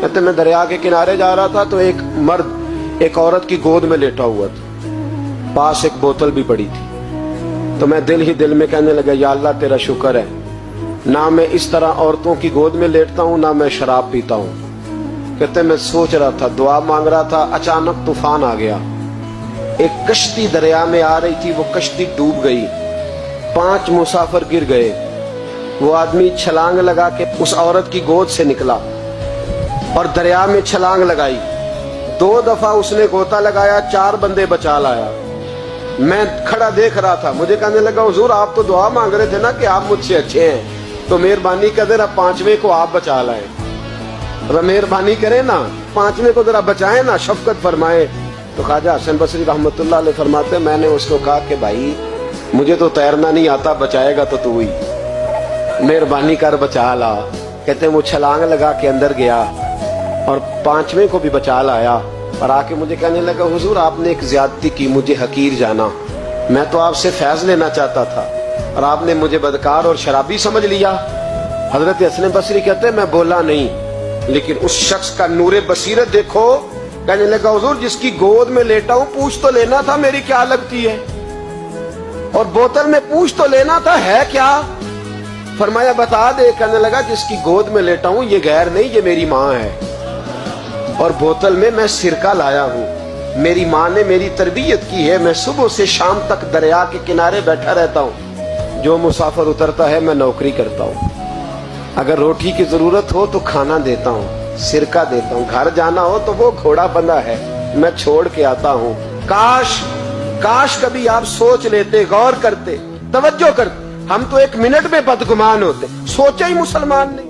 کہتے میں دریا کے کنارے جا رہا تھا تو ایک مرد ایک عورت کی گود میں لیٹا ہوا تھا، پاس ایک بوتل بھی پڑی تھی. تو میں دل ہی دل میں کہنے لگا یا اللہ تیرا شکر ہے، نہ میں اس طرح عورتوں کی گود میں لیٹتا ہوں، نہ میں شراب پیتا ہوں. کہتے میں سوچ رہا تھا، دعا مانگ رہا تھا، اچانک طوفان آ گیا. ایک کشتی دریا میں آ رہی تھی، وہ کشتی ڈوب گئی، 5 مسافر گر گئے. وہ آدمی چھلانگ لگا کے اس عورت کی گود سے نکلا اور دریا میں چھلانگ لگائی. 2 دفعہ اس نے غوطہ لگایا، 4 بندے بچا لایا. میں کھڑا دیکھ رہا تھا، مجھے کہنے لگا حضور آپ تو دعا مانگ رہے تھے نا کہ آپ مجھ سے اچھے ہیں، تو مہربانی کر ذرا 5ویں کو آپ بچا لائیں. مہربانی کریں نا، 5ویں کو ذرا بچائیں نا، شفقت فرمائیں. تو خواجہ حسن بصری رحمۃ اللہ علیہ فرماتے میں نے اس کو کہا کہ بھائی مجھے تو تیرنا نہیں آتا، بچائے گا تو ہی، مہربانی کر بچا لا. کہتے ہیں وہ چھلانگ لگا کے اندر گیا اور 5ویں کو بھی بچا لایا اور آ کے مجھے کہنے لگا حضور آپ نے ایک زیادتی کی، مجھے حقیر جانا، میں تو آپ سے فیض لینا چاہتا تھا اور آپ نے مجھے بدکار اور شرابی سمجھ لیا. حضرت حسن بصری کہتے ہیں میں بولا نہیں، لیکن اس شخص کا نور بصیرت دیکھو. کہنے لگا حضور جس کی گود میں لیٹا ہوں پوچھ تو لینا تھا میری کیا لگتی ہے، اور بوتل میں پوچھ تو لینا تھا ہے کیا. فرمایا بتا دے. کہنے لگا جس کی گود میں لیٹا ہوں یہ غیر نہیں، یہ میری ماں ہے، اور بوتل میں میں سرکہ لایا ہوں، میری ماں نے میری تربیت کی ہے. میں صبح سے شام تک دریا کے کنارے بیٹھا رہتا ہوں، جو مسافر اترتا ہے میں نوکری کرتا ہوں، اگر روٹی کی ضرورت ہو تو کھانا دیتا ہوں، سرکہ دیتا ہوں، گھر جانا ہو تو وہ گھوڑا بندھا ہے میں چھوڑ کے آتا ہوں. کاش کبھی آپ سوچ لیتے، غور کرتے، توجہ کرتے. ہم تو 1 منٹ میں بدگمان ہوتے، سوچا ہی مسلمان نہیں.